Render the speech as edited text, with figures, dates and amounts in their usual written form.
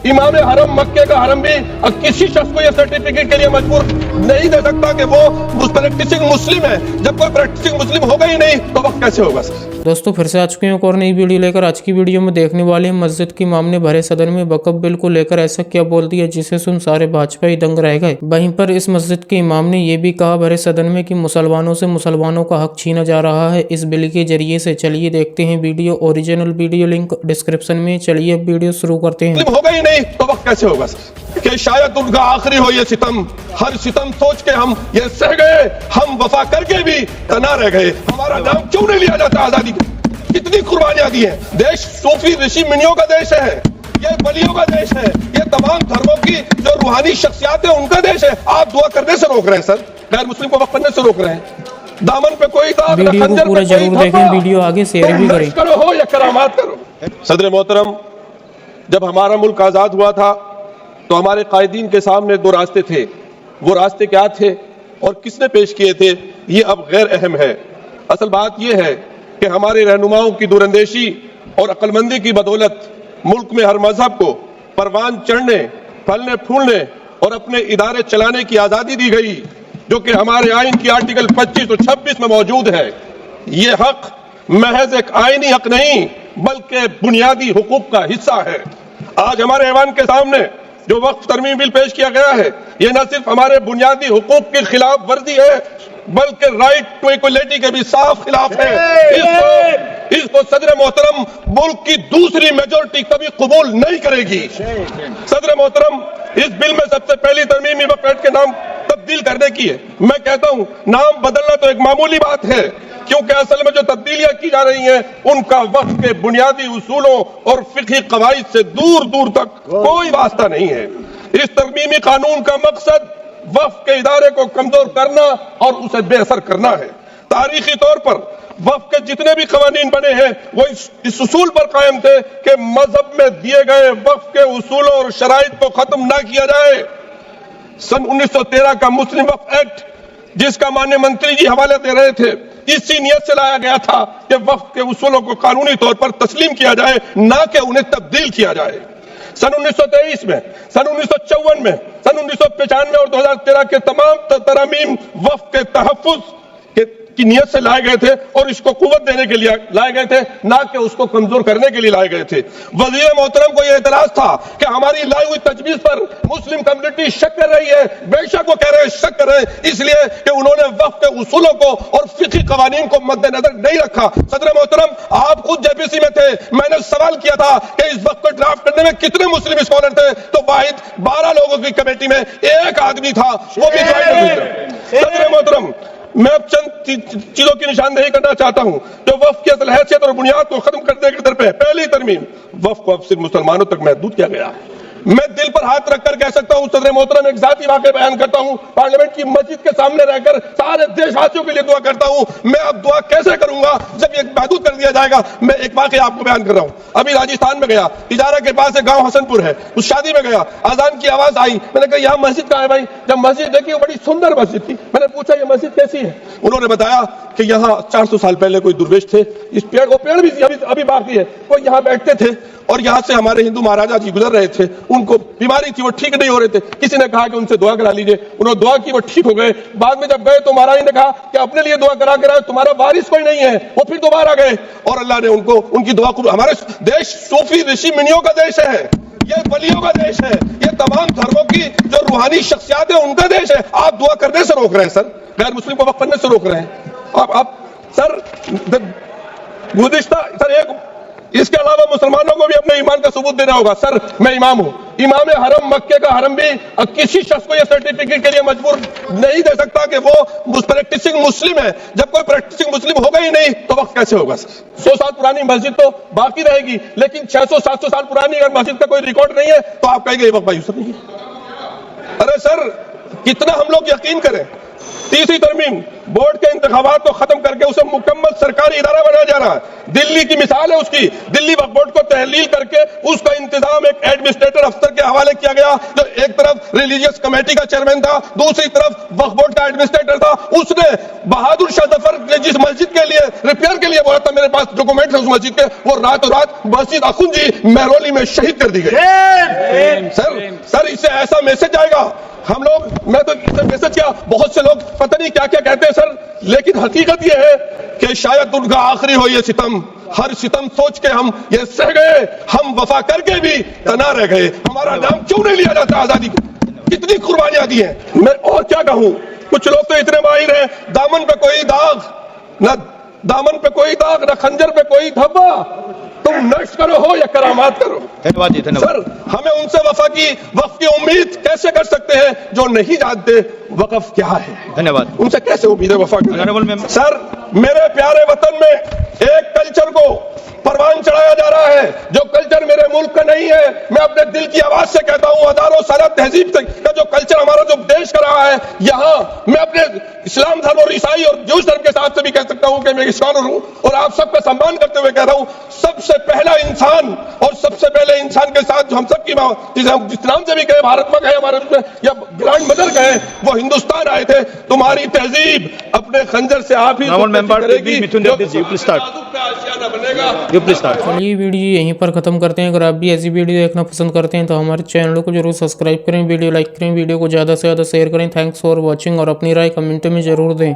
इमाम हरम मक्के का हरम भी किसी शख्स को यह सर्टिफिकेट के लिए मजबूर नहीं दे सकता कि वो प्रैक्टिसिंग मुस्लिम है। जब कोई प्रैक्टिसिंग मुस्लिम होगा ही नहीं तो वक्त कैसे होगा सर। दोस्तों फिर से आ चुके हैं एक और नई वीडियो लेकर। आज की वीडियो में देखने वाले हैं मस्जिद की इमाम ने भरे सदन में वक्फ बिल को लेकर ऐसा क्या बोल दिया जिसे सुन सारे भाजपाई दंग रह गए। वहीं पर इस मस्जिद के इमाम ने ये भी कहा भरे सदन में कि मुसलमानों से मुसलमानों का हक छीना जा रहा है इस बिल के जरिए से। चलिए देखते हैं video, original video link description में। चलिए अब वीडियो शुरू करते हैं। होगा ही नहीं तो वक्त कैसे होगा सर कि शायद उनका आखिरी हो ये सितम। हर सितम सोच के हम ये सह गए, हम वफा करके भी तना रह गए। हमारा नाम क्यों नहीं लिया जाता आजादी का? कितनी कुर्बानियां दी हैं। देश सूफी ऋषि मुनियों का देश है, ये वलियों का देश है, ये तमाम धर्मों की जो रूहानी शख्सियात है उनका देश है। आप दुआ करने से रोक रहे हैं सर, गैर मुस्लिम को वक्फ करने से रोक रहे हैं। दामन पे कोई दाग, वीडियो को पूरा जरूर देखें, वीडियो आगे शेयर भी करें। करो हो या करामात करो। सदर मोहतरम, जब हमारा मुल्क आजाद हुआ था तो हमारे कायदीन के सामने दो रास्ते थे। वो रास्ते क्या थे और किसने पेश किए थे ये अब गैर अहम है। असल बात ये है कि हमारे रहनुमाओं की दूरंदेशी और अक्लमंदी की बदौलत मुल्क में हर मजहब को परवान चढ़ने, फलने फूलने और अपने इदारे चलाने की आजादी दी गई, जो कि हमारे आइन की आर्टिकल 25 और 26 में मौजूद है। ये हक महज एक आईनी हक नहीं बल्कि बुनियादी हुकूक का हिस्सा है। आज हमारे ऐवान के सामने जो वक्फ तरमीम बिल पेश किया गया है, ये न सिर्फ हमारे बुनियादी हुकूक की खिलाफ वर्जी है बल्कि राइट टू इक्वलिटी के भी साफ खिलाफ है। इसको सदर मोहतरम मुल्क की दूसरी मेजोरिटी कभी कबूल नहीं करेगी। सदर मोहतरम, इस बिल में सबसे पहली तरमीम वक्फ एक्ट के नाम तब्दील करने की है। मैं कहता हूं नाम बदलना तो एक मामूली बात है, क्योंकि असल में जो तब्दीलियां की जा रही हैं उनका वक्फ के बुनियादी उसूलों और फिक़ही कवाइद से दूर दूर तक कोई वास्ता नहीं है। इस तरमीमी कानून का मकसद वक्फ के इदारे को कमजोर करना और उसे बेअसर करना है। तारीखी तौर पर वक्फ के जितने भी कवानीन बने हैं वो इस उसूल पर कायम थे कि मजहब में दिए गए वक्फ के उसूलों और शराइत को खत्म ना किया जाए। सन 1913 का मुस्लिम वक्फ एक्ट, जिसका माननीय मंत्री जी हवाले दे रहे थे, इसी नियत से लाया गया था कि वक्फ के उसूलों को कानूनी तौर पर तस्लीम किया जाए, ना कि उन्हें तब्दील किया जाए। सन 1923 में, सन 1954 में, सन 1995 और 2013 के तमाम तरामीम वक्फ के तहफ़्फ़ुज़ की नियत से लाए गए थे और इसको कुव्वत देने के लिए लाए गए थे, ना कि उसको कमजोर करने के लिए लाए गए थे। वज़ीर मोहतरम को यह एतराज था कि हमारी लाई हुई तजवीज़ पर मुस्लिम कम्युनिटी शक कर रही है। बेशक वो कह रहे हैं शक कर रहे हैं, इसलिए कि उन्होंने वक्फ के उसूलों को और फिक़ही कवानीन को मद्देनजर नहीं रखा। सदर मोहतरम, आप खुद जेपीसी में थे, मैंने सवाल किया था कि इस वक्त को ड्राफ्ट करने में कितने मुस्लिम स्कॉलर थे, तो वाहिद 12 लोगों की कमेटी में एक आदमी था, वो भी ज्वाइन नहीं था। सदर मोहतरम, मैं अब चंद चीजों की निशानदेही करना चाहता हूं जो वक्फ की असल हैसियत और बुनियाद को खत्म करने की तरफ है। पहली तरमीम, वक्फ को अब सिर्फ मुसलमानों तक महदूद किया गया। मैं दिल पर हाथ रखकर कह सकता हूं, सदर मोहतरम, एक जाती वाक़या बयान करता हूं, पार्लियामेंट की मस्जिद के सामने रहकर सारे देशवासियों के लिए दुआ करता हूं। मैं अब दुआ कैसे करूंगा जब ये महदूद कर दिया जाएगा। मैं एक वाक़या आपको बयान कर रहा हूं। अभी राजस्थान में गया, इजारा के पास एक गांव हसनपुर है, उस शादी में गया, अजान की आवाज आई, मैंने कहा यहाँ मस्जिद कहाँ है भाई? जब मस्जिद देखी वो बड़ी सुंदर मस्जिद थी। मैंने पूछा ये मस्जिद कैसी है? उन्होंने बताया कि यहाँ 400 साल पहले कोई दुर्वेश थे, इस पेड़, वो पेड़ भी अभी बाकी है, वो यहाँ बैठते थे और यहाँ से हमारे हिंदू महाराजा जी गुजर रहे थे, उनको बीमारी थी, वो ठीक नहीं हो रहे थे। किसी ने कहा कि उनसे दुआ करा लीजिए, उन्होंने दुआ की, वो ठीक हो गए। बाद में जब गए तो महाराज ने कहा कि अपने लिए दुआ करा के, तुम्हारा वारिस कोई नहीं है। वो फिर दोबारा गए और अल्लाह ने उनको उनकी दुआ को। हमारे देश सूफी ऋषि मुनियों का देश है, ये वलियों का देश है, ये तमाम धर्मों की जो रूहानी शख्सियात है उनका देश है। आप दुआ करने से रोक रहे हैं सर, गैर मुस्लिम को वक्फ करने से रोक रहे हैं। आप सर गुज़िश्ता सर एक, इसके अलावा मुसलमानों को भी अपने ईमान का सबूत देना होगा। सर मैं इमाम हूं, इमाम हरम मक्के का हरम भी किसी शख्स को यह सर्टिफिकेट के लिए मजबूर नहीं दे सकता कि वो प्रैक्टिसिंग मुस्लिम है। जब कोई प्रैक्टिसिंग मुस्लिम होगा ही नहीं तो वक्त कैसे होगा सर। 100 साल पुरानी मस्जिद तो बाकी रहेगी, लेकिन 600-700 साल पुरानी अगर मस्जिद का कोई रिकॉर्ड नहीं है तो आप कहेंगे वक्त भाई नहीं है। अरे सर कितना हम लोग यकीन करें। तीसरी तरमीम, बोर्ड के इंतखाबात को खत्म करके उसे मुकम्मल सरकारी इदारा बनाया जा रहा है। दिल्ली की मिसाल है उसकी। दिल्ली वक्फ बोर्ड को तहलील करके उसका इंतजाम एक एडमिनिस्ट्रेटर अफसर के हवाले किया गया, जो एक तरफ रिलीजियस कमेटी का चेयरमैन था, दूसरी तरफ वक्फ बोर्ड का एडमिनिस्ट्रेटर था। उसने बहादुर शाह जफर ने जिस मस्जिद के लिए रिपेयर के लिए बोला था, मेरे पास डॉक्यूमेंट है उस मस्जिद के, वो रातों रात मस्जिद अखुंजी महरौली में शहीद कर दी गई। اس سے ایسا میسج آئے گا ہم لوگ, میں تو اس سے میسج کیا, بہت سے لوگ پتہ نہیں کیا کیا کہتے ہیں سر, لیکن حقیقت یہ ہے کہ شاید ان کا آخری ہو یہ ستم. ہر ستم سوچ کے ہم یہ سہ گئے, ہم وفا کر کے بھی تنا رہ گئے. ہمارا نام کیوں نہیں لیا جاتا آزادی کا؟ کتنی قربانیاں دی ہیں. میں اور کیا کہوں, کچھ لوگ تو اتنے ماہر ہیں, دامن پہ کوئی داغ نہ, دامن پہ کوئی داغ نہ خنجر پہ کوئی دھبا, تم نشر کرو ہو یا کرامات کرو. سر ہمیں ان سے وقف کی امید کیسے کر سکتے ہیں جو نہیں جانتے وقف کیا ہے؟ ان سے کیسے امید ہے وفا کی؟ سر میرے پیارے وطن میں ایک کلچر کو پروان چڑھایا جا رہا ہے جو کلچر میرے ملک کا نہیں ہے. میں اپنے دل کی آواز سے کہتا ہوں, ہزاروں سالہ تہذیب کا جو کلچر ہمارا جو دیش کا رہا ہے, یہاں میں اپنے اسلام دھرم اور عیسائی اور جوش دھرم کے ساتھ سے بھی کہہ سکتا ہوں کہ میں اسکالر ہوں, اور آپ سب کا سمان کرتے ہوئے کہہ رہا ہوں, سب سے پہلا انسان اور سب سے پہلے انسان کے ساتھ جو ہم سب کی ماں, جسے ہم جس نام سے بھی کہے, بھارت میں کہے, ہمارے میں یا گرانڈ مدر کہے, وہ ہندوستان آئے تھے. تمہاری تہذیب اپنے خنجر سے آپ ہی کرے گی, چلیے ویڈیو یہیں پر ختم کرتے ہیں. اگر آپ بھی ایسی ویڈیو دیکھنا پسند کرتے ہیں تو ہمارے چینل کو ضرور سبسکرائب کریں, ویڈیو لائک کریں, ویڈیو کو زیادہ سے زیادہ شیئر کریں. تھینکس فار واچنگ, اور اپنی رائے کمنٹ میں ضرور دیں.